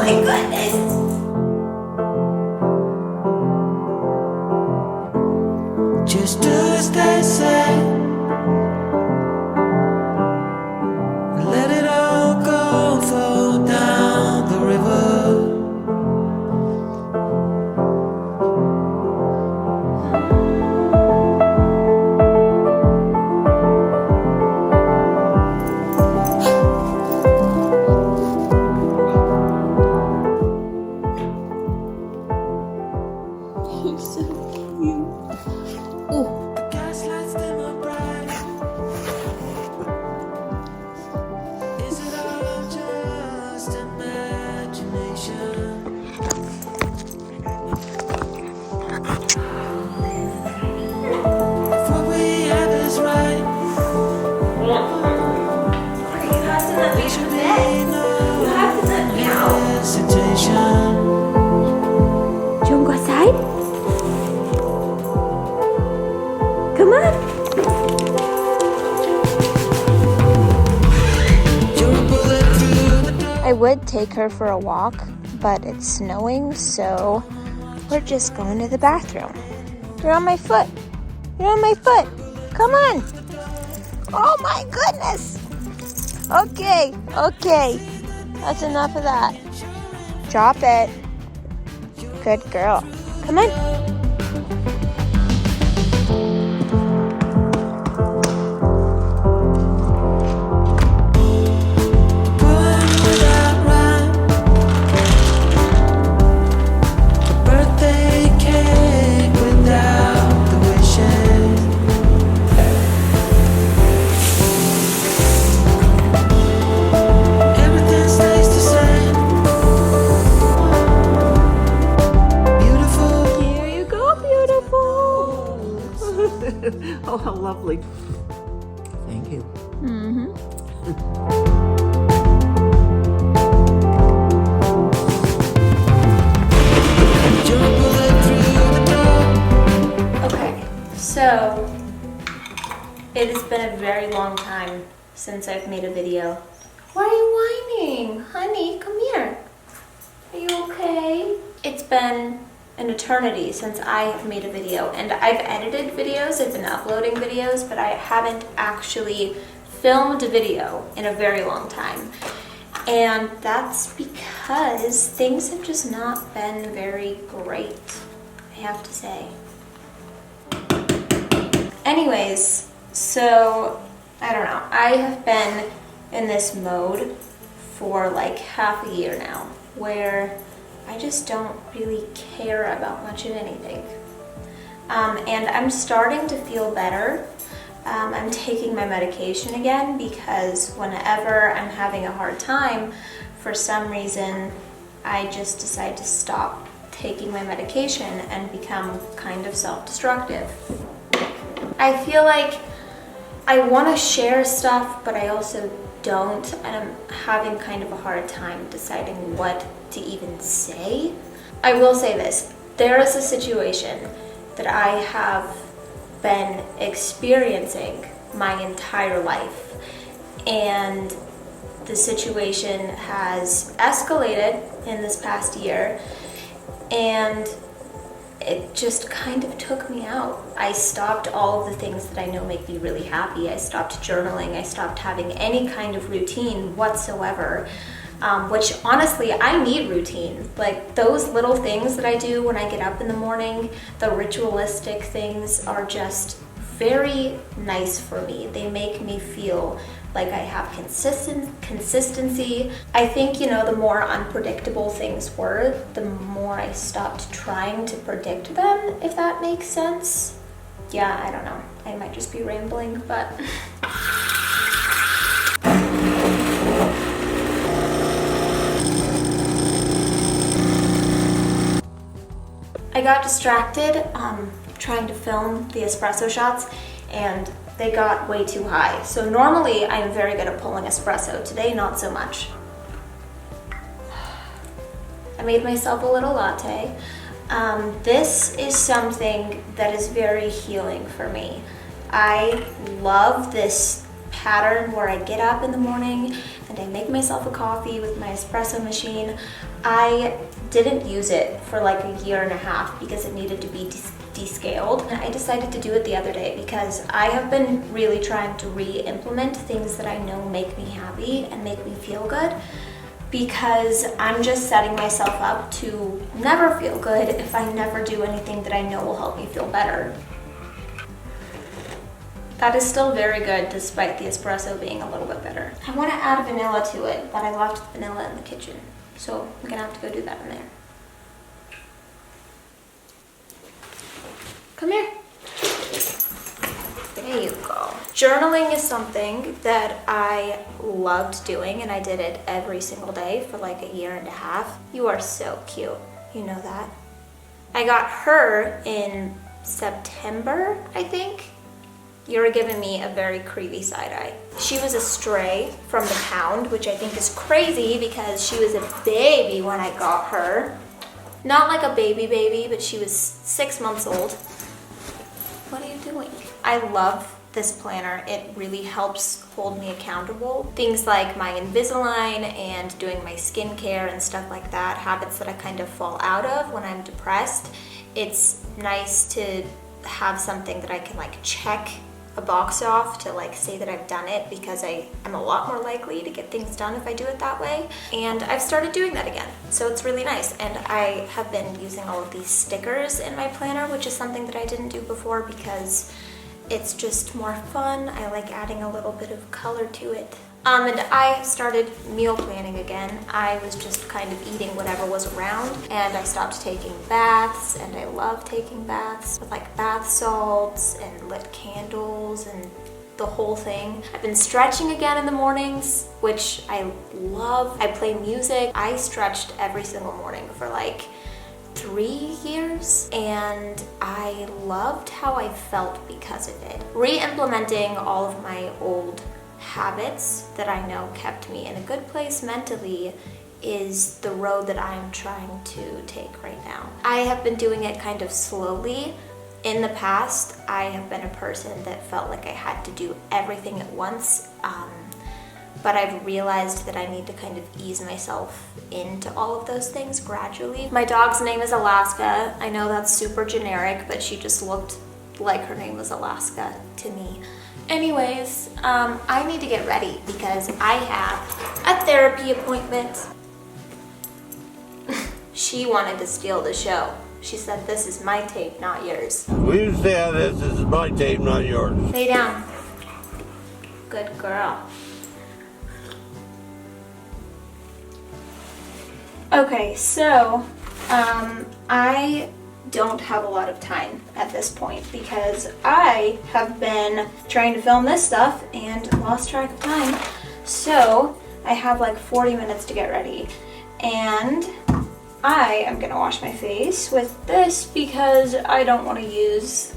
my goodness. Just do as they say. Let it all go, flow down the river. You're so cute. Oh. Gaslights dimmer bright. Is it all just imagination? If what we have is right, You have to let me should do be that. no You have to let me out. hesitation. Do you want to go outside? Come on. You're a bullet through the door. I would take her for a walk, but it's snowing, so we're just going to the bathroom. You're on my foot. You're on my foot. Come on. Oh my goodness. Okay. That's enough of that. Drop it. Good girl. Come on. Born without rhyme. A birthday cake without the wishes. Everything stays the same. Beautiful. Here you go, beautiful. Oh, how lovely. Thank you. You're a bullet through the door. Okay, so it has been a very long time since I've made a video. Why are you whining? Honey, come here. Are you okay? It's been an eternity since I have made a video, and I've edited videos, I've been uploading videos, but I haven't actually filmed a video in a very long time. And that's because things have just not been very great, I have to say. Anyways, so I don't know. I have been in this mode for like half a year now where I just don't really care about much of anything. And I'm starting to feel better. I'm taking my medication again because whenever I'm having a hard time, for some reason, I just decide to stop taking my medication and become kind of self-destructive. I feel like I want to share stuff, but I also don't, and I'm having kind of a hard time deciding what to even say. I will say this, there is a situation that I have been experiencing my entire life, and the situation has escalated in this past year, and it just kind of took me out. I stopped all of the things that I know make me really happy. I stopped journaling. I stopped having any kind of routine whatsoever, which honestly, I need routine. Like those little things that I do when I get up in the morning, the ritualistic things are just very nice for me. They make me feel like I have consistency. I think, you know, the more unpredictable things were, the more I stopped trying to predict them, if that makes sense. Yeah, I don't know. I might just be rambling, but... I got distracted trying to film the espresso shots, and they got way too high. So normally I'm very good at pulling espresso. Today, not so much. I made myself a little latte. This is something that is very healing for me. I love this pattern where I get up in the morning and I make myself a coffee with my espresso machine. I didn't use it for like a year and a half because it needed to be descaled. And I decided to do it the other day because I have been really trying to re-implement things that I know make me happy and make me feel good, because I'm just setting myself up to never feel good if I never do anything that I know will help me feel better. That is still very good despite the espresso being a little bit bitter. I want to add vanilla to it, but I left vanilla in the kitchen, so I'm gonna have to go do that in there. Come here. There you go. Journaling is something that I loved doing, and I did it every single day for like a year and a half. You are so cute. You know that. I got her in September, I think. You were giving me a very creepy side eye. She was a stray from the pound, which I think is crazy because she was a baby when I got her. Not like a baby, but she was 6 months old. What are you doing? I love this planner. It really helps hold me accountable. Things like my Invisalign and doing my skincare and stuff like that, habits that I kind of fall out of when I'm depressed. It's nice to have something that I can like check a box off to like say that I've done it, because I'm a lot more likely to get things done if I do it that way. And I've started doing that again, so it's really nice. And I have been using all of these stickers in my planner, which is something that I didn't do before because it's just more fun. I like adding a little bit of color to it. And I started meal planning again. I was just kind of eating whatever was around, and I stopped taking baths, and I love taking baths with like bath salts and lit candles and the whole thing. I've been stretching again in the mornings, which I love. I play music. I stretched every single morning for like 3 years, and I loved how I felt because of it. Re-implementing all of my old habits that I know kept me in a good place mentally is the road that I am trying to take right now. I have been doing it kind of slowly. In the past, I have been a person that felt like I had to do everything at once, but I've realized that I need to kind of ease myself into all of those things gradually. My dog's name is Alaska. I know that's super generic, but she just looked like her name was Alaska to me. Anyways, I need to get ready because I have a therapy appointment. She wanted to steal the show. She said, "This is my tape, not yours." We say this is my tape, not yours. Lay down. Good girl. Okay, so I don't have a lot of time at this point because I have been trying to film this stuff and lost track of time. So I have like 40 minutes to get ready, and I am gonna wash my face with this because I don't want to use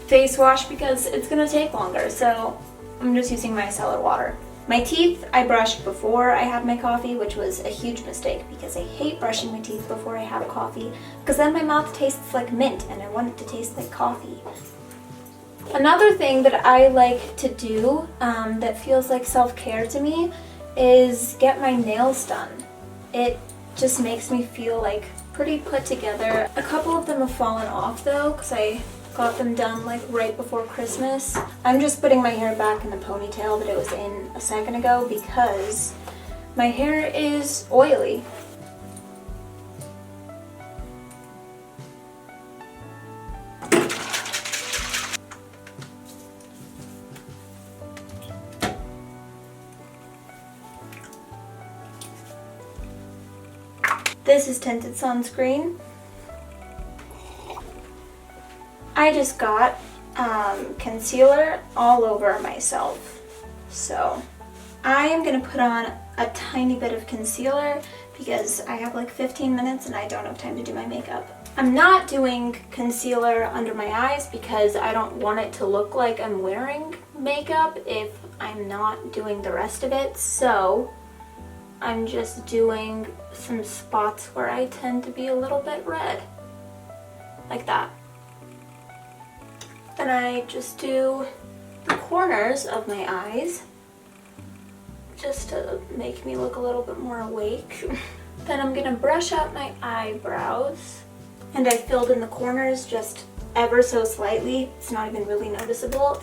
face wash because it's gonna take longer. So I'm just using my micellar water. My teeth I brushed before I had my coffee, which was a huge mistake because I hate brushing my teeth before I have coffee because then my mouth tastes like mint and I want it to taste like coffee. Another thing that I like to do that feels like self-care to me is get my nails done. It just makes me feel like pretty put together. A couple of them have fallen off though because I got them done like right before Christmas. I'm just putting my hair back in the ponytail that it was in a second ago because my hair is oily. This is tinted sunscreen. I just got concealer all over myself. So I am gonna put on a tiny bit of concealer because I have like 15 minutes and I don't have time to do my makeup. I'm not doing concealer under my eyes because I don't want it to look like I'm wearing makeup if I'm not doing the rest of it. So I'm just doing some spots where I tend to be a little bit red, like that. Then I just do the corners of my eyes just to make me look a little bit more awake. Then I'm gonna brush out my eyebrows, and I filled in the corners just ever so slightly. It's not even really noticeable,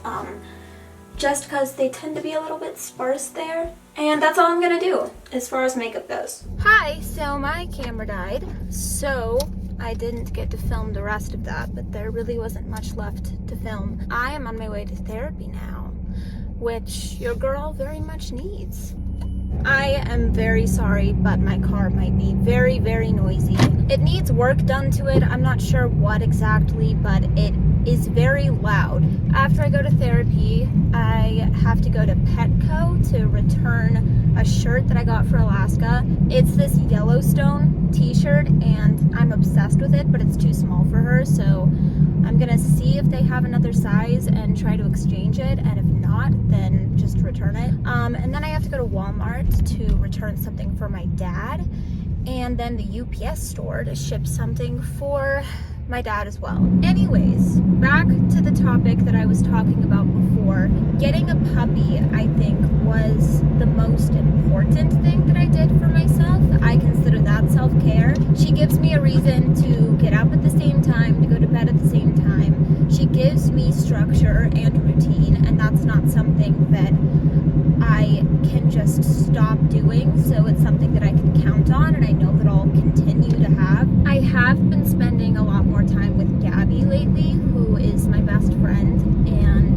just because they tend to be a little bit sparse there. And that's all I'm gonna do as far as makeup goes. Hi, so my camera died, so I didn't get to film the rest of that, but there really wasn't much left to film. I am on my way to therapy now, which your girl very much needs. I am very sorry, but my car might be very, very noisy. It needs work done to it. I'm not sure what exactly, but it is very loud. After I go to therapy, I have to go to Petco to return a shirt that I got for Alaska. It's this Yellowstone t-shirt, and I'm obsessed with it, but it's too small for her, so I'm gonna see if they have another size and try to exchange it, and if not, then just return it. And then I have to go to Walmart to return something for my dad, and then the UPS store to ship something for my dad as well. Anyways, back to the topic that I was talking about before. Getting a puppy, I think, was the most important thing that I did for myself. I consider that self-care. She gives me a reason to get up at the same time, to go to bed at the same time. She gives me structure and routine, and that's not something that I can just stop doing, so it's something that I can count on, and I know that I'll continue to have. I have been spending a lot more time with Gabby lately, who is my best friend, and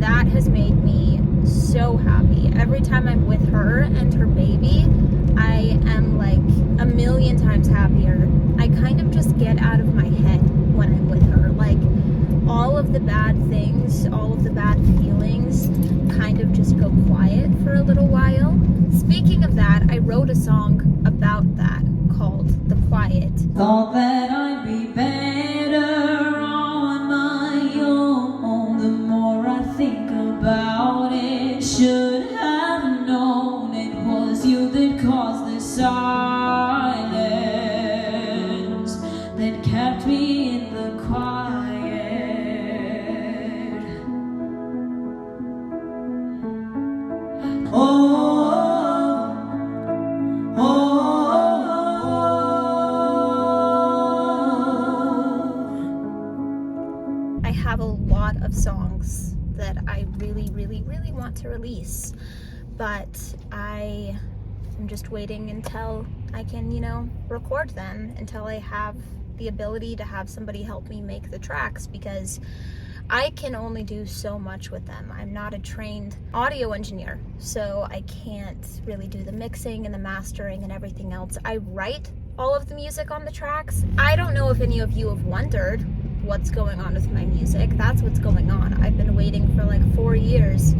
that has made me so happy. Every time I'm with her and her baby, I am like a million times happier. I kind of just get out of my head when I'm with her. Like, all of the bad things, all of the bad feelings kind of just go quiet for a little while. Speaking of that, I wrote a song about that called The Quiet. Thought that I'd be better on my own. The more I think about it, should have known it was you that caused the silence that kept me in the quiet. I have a lot of songs that I really, really, really want to release, but I am just waiting until I can, record them, until I have the ability to have somebody help me make the tracks, because I can only do so much with them. I'm not a trained audio engineer, so I can't really do the mixing and the mastering and everything else. I write all of the music on the tracks. I don't know if any of you have wondered what's going on with my music. That's what's going on. I've been waiting for like 4 years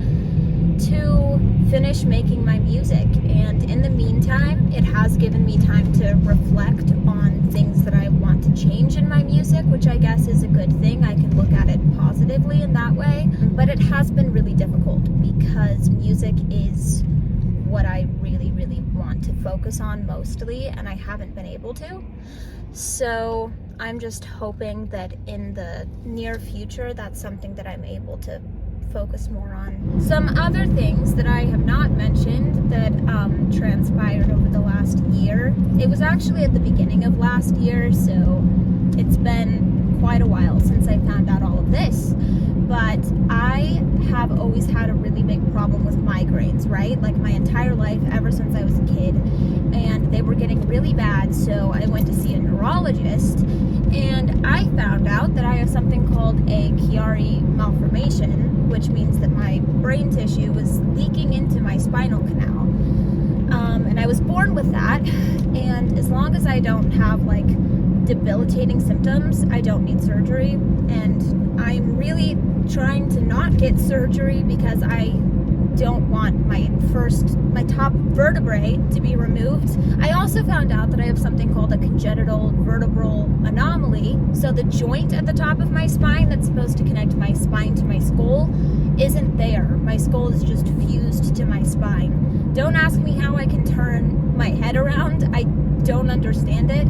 to finish making my music, and in the meantime, it has given me time to reflect on things that I want to change in my music, which I guess is a good thing. I can look at it positively in that way, but it has been really difficult because music is what I really, really want to focus on mostly, and I haven't been able to. So I'm just hoping that in the near future, that's something that I'm able to focus more on. Some other things that I have not mentioned that transpired over the last year. It was actually at the beginning of last year, so it's been quite a while since I found out all of this. But I have always had a really big problem with migraines, right? Like my entire life, ever since I was a kid. And they were getting really bad, so I went to see a neurologist, and I found out that I have something called a Chiari malformation, which means that my brain tissue was leaking into my spinal canal. And I was born with that, and as long as I don't have like debilitating symptoms, I don't need surgery. And I'm really trying to not get surgery because I don't want my top vertebrae to be removed. I also found out that I have something called a congenital vertebral anomaly. So the joint at the top of my spine that's supposed to connect my spine to my skull isn't there. My skull is just fused to my spine. Don't ask me how I can turn my head around. I don't understand it.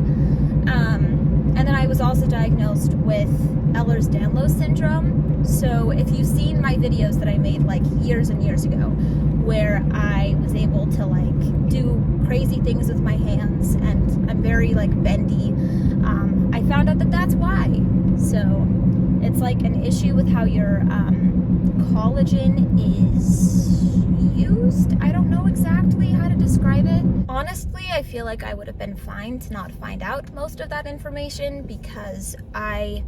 And then I was also diagnosed with Ehlers-Danlos syndrome. So if you've seen my videos that I made like years and years ago, where I was able to like do crazy things with my hands and I'm very like bendy, I found out that that's why. So it's like an issue with how your collagen is used. I don't know exactly how to describe it. Honestly, I feel like I would have been fine to not find out most of that information because I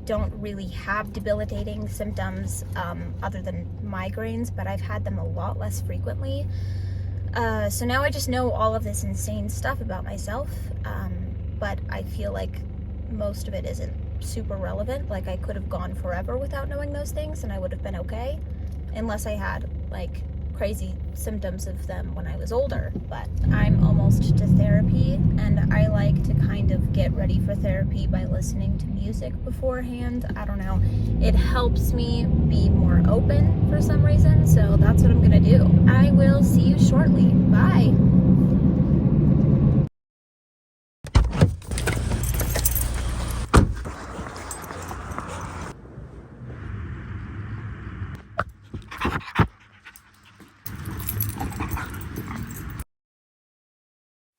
don't really have debilitating symptoms other than migraines, but I've had them a lot less frequently. So now I just know all of this insane stuff about myself, but I feel like most of it isn't super relevant. Like I could have gone forever without knowing those things and I would have been okay, unless I had like crazy symptoms of them when I was older. But I'm almost to therapy and I like to kind of get ready for therapy by listening to music beforehand. I don't know, it helps me be more open for some reason, so that's what I'm gonna do. I will see you shortly. Bye.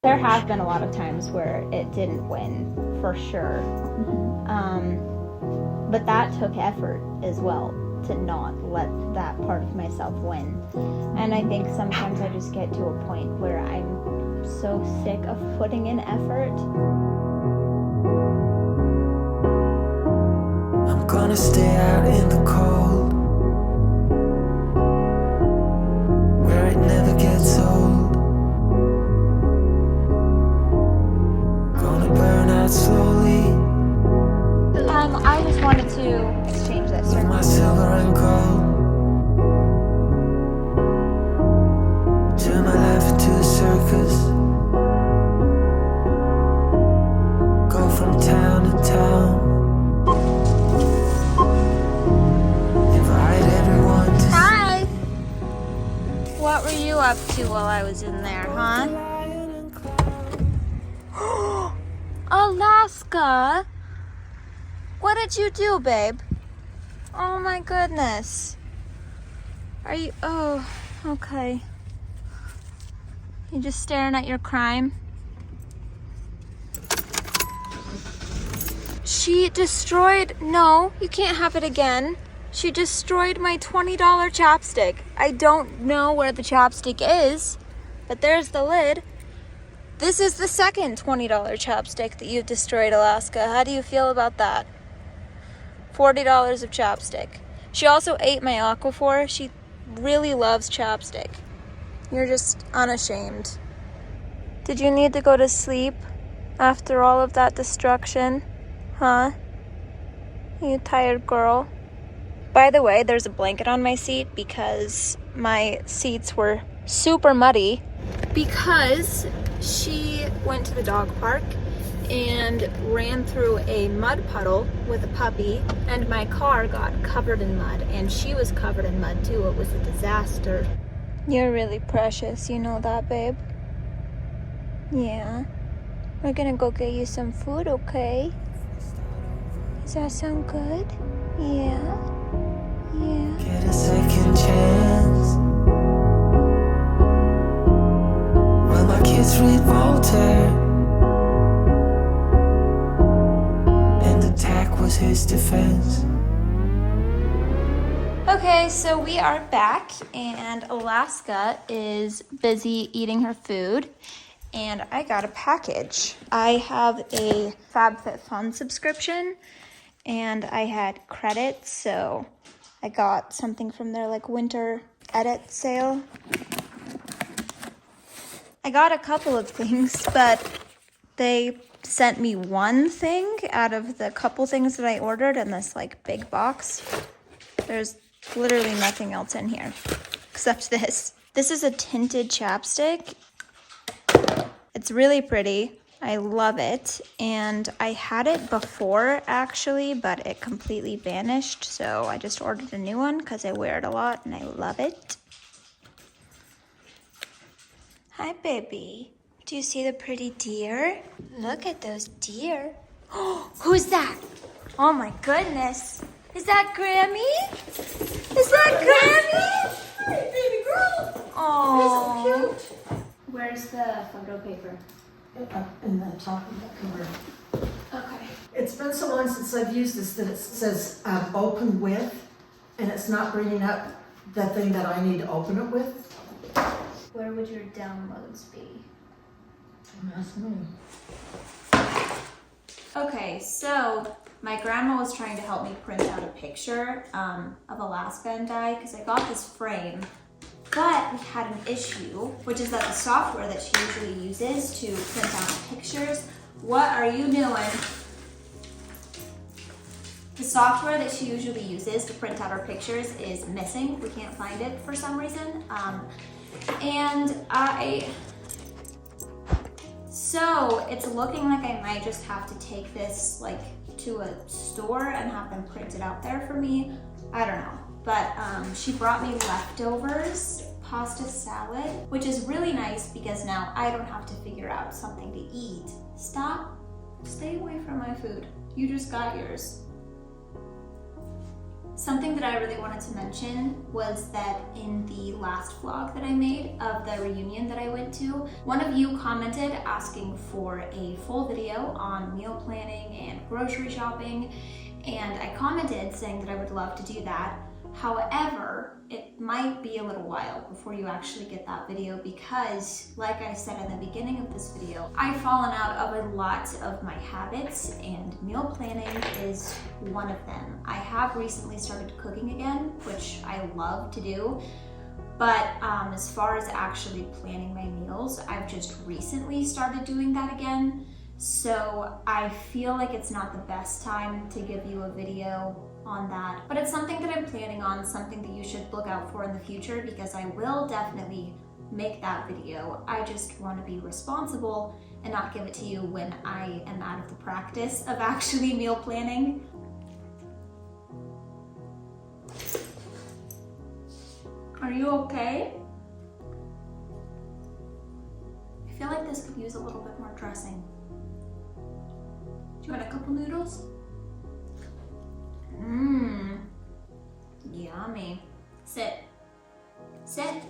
There have been a lot of times where it didn't win, for sure. But that took effort as well, to not let that part of myself win. And I think sometimes I just get to a point where I'm so sick of putting in effort. I'm gonna stay out in the cold, where it never gets old. Burn out slowly. I just wanted to exchange this. With my silver and gold. Turn my life into a circus. Go from town to town. Invite everyone to. Hi! What were you up to while I was in there, huh? Alaska? What did you do, babe? Oh my goodness. Are you, oh, okay. You just staring at your crime? She destroyed, no, you can't have it again. She destroyed my $20 chapstick. I don't know where the chapstick is, but there's the lid. This is the second $20 chapstick that you've destroyed, Alaska. How do you feel about that? $40 of chapstick. She also ate my Aquaphor. She really loves chapstick. You're just unashamed. Did you need to go to sleep after all of that destruction? Huh? You tired girl? By the way, there's a blanket on my seat because my seats were super muddy because she went to the dog park and ran through a mud puddle with a puppy, and my car got covered in mud, and she was covered in mud too. It was a disaster. You're really precious, you know that, babe? Yeah. We're gonna go get you some food, okay? Does that sound good? Yeah. Yeah. Get a second chance. While my kids read Voltaire, and attack was his defense. Okay, so we are back, and Alaska is busy eating her food, and I got a package. I have a FabFitFun subscription, and I had credits, so I got something from their like winter edit sale. I got a couple of things, but they sent me one thing out of the couple things that I ordered in this like big box. There's literally nothing else in here except this. This is a tinted chapstick. It's really pretty. I love it. And I had it before actually, but it completely vanished. So I just ordered a new one because I wear it a lot and I love it. Hi, baby. Do you see the pretty deer? Look at those deer. Who's that? Oh my goodness. Is that Grammy? Is that Grammy? Hey, baby girl. Oh. You're so cute. Where's the photo paper? Up in the top of that cupboard. Okay. It's been so long since I've used this that it says open with, and it's not bringing up the thing that I need to open it with. Where would your downloads be? Don't ask me. Okay, so my grandma was trying to help me print out a picture of a last Van Dyke because I got this frame, but we had an issue, which is that the software that she usually uses to print out pictures. What are you doing? The software that she usually uses to print out our pictures is missing. We can't find it for some reason. So it's looking like I might just have to take this like to a store and have them print it out there for me. I don't know. But she brought me leftovers pasta salad, which is really nice because now I don't have to figure out something to eat. Stop. Stay away from my food. You just got yours. Something that I really wanted to mention was that in the last vlog that I made of the reunion that I went to, one of you commented asking for a full video on meal planning and grocery shopping, and I commented saying that I would love to do that. However, it might be a little while before you actually get that video because, like I said in the beginning of this video, I've fallen out of a lot of my habits and meal planning is one of them. I have recently started cooking again, which I love to do, but as far as actually planning my meals, I've just recently started doing that again. So I feel like it's not the best time to give you a video on that, but it's something that I'm planning on, something that you should look out for in the future because I will definitely make that video. I just want to be responsible and not give it to you when I am out of the practice of actually meal planning. Are you okay? I feel like this could use a little bit more dressing. Do you want a couple noodles? Mmm. Yummy. Sit. Sit.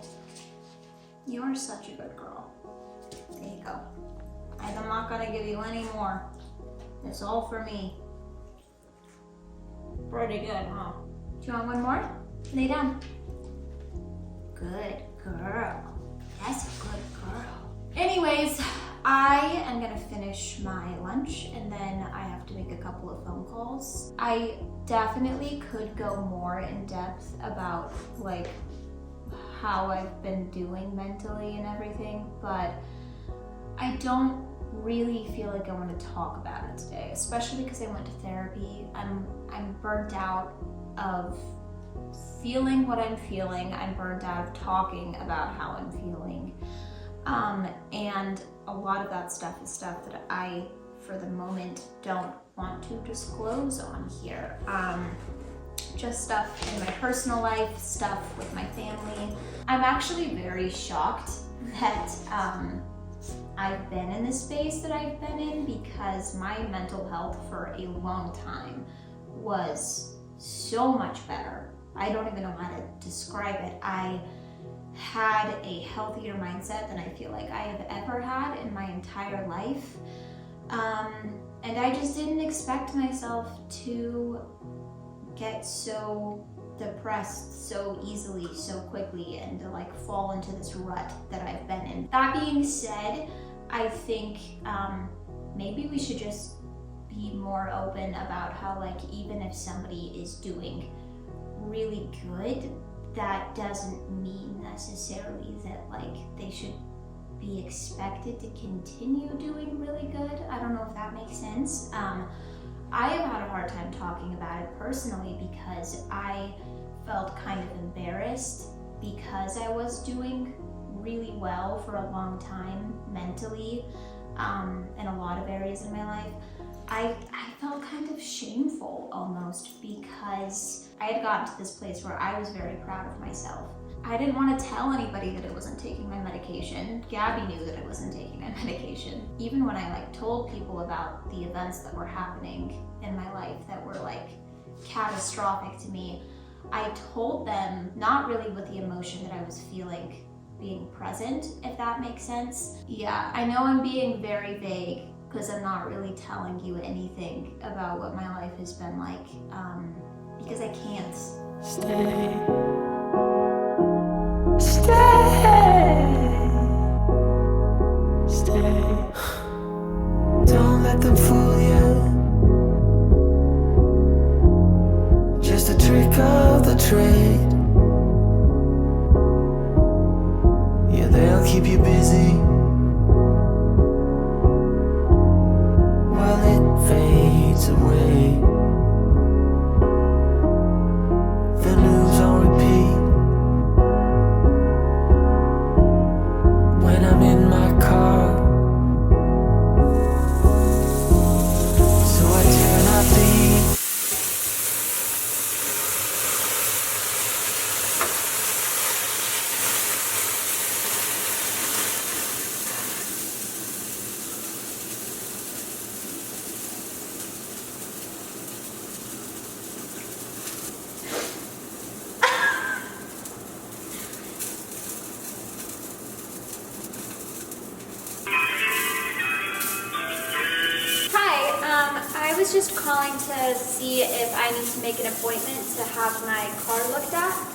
You're such a good girl. There you go. I'm not gonna give you any more. It's all for me. Pretty good, huh? Do you want one more? Lay down. Good girl. That's a good girl. Anyways, I am gonna finish my lunch and then I have to make a couple of phone calls. I definitely could go more in depth about like how I've been doing mentally and everything, but I don't really feel like I want to talk about it today, especially because I went to therapy. I'm burnt out of feeling what I'm feeling. I'm burnt out of talking about how I'm feeling. And a lot of that stuff is stuff that I, for the moment, don't want to disclose on here. Just stuff in my personal life, stuff with my family. I'm actually very shocked that I've been in the space that I've been in because my mental health for a long time was so much better. I don't even know how to describe it. I had a healthier mindset than I feel like I have ever had in my entire life. And I just didn't expect myself to get so depressed so easily, so quickly, and to like fall into this rut that I've been in. That being said, I think maybe we should just be more open about how like even if somebody is doing really good, that doesn't mean necessarily that like they should be expected to continue doing really good. I don't know if that makes sense. I have had a hard time talking about it personally because I felt kind of embarrassed because I was doing really well for a long time mentally in a lot of areas in my life. I felt kind of shameful almost because I had gotten to this place where I was very proud of myself. I didn't want to tell anybody that I wasn't taking my medication. Gabby knew that I wasn't taking my medication. Even when I like told people about the events that were happening in my life that were like catastrophic to me, I told them not really with the emotion that I was feeling being present, if that makes sense. Yeah, I know I'm being very vague because I'm not really telling you anything about what my life has been like, because I can't. Stay. Don't let them fool you. Just a trick of the trade. Yeah, they'll keep you busy while it fades away. The news on repeat. When I'm in my car, so I turn up the I was just calling to see if I need to make an appointment to have my car looked at.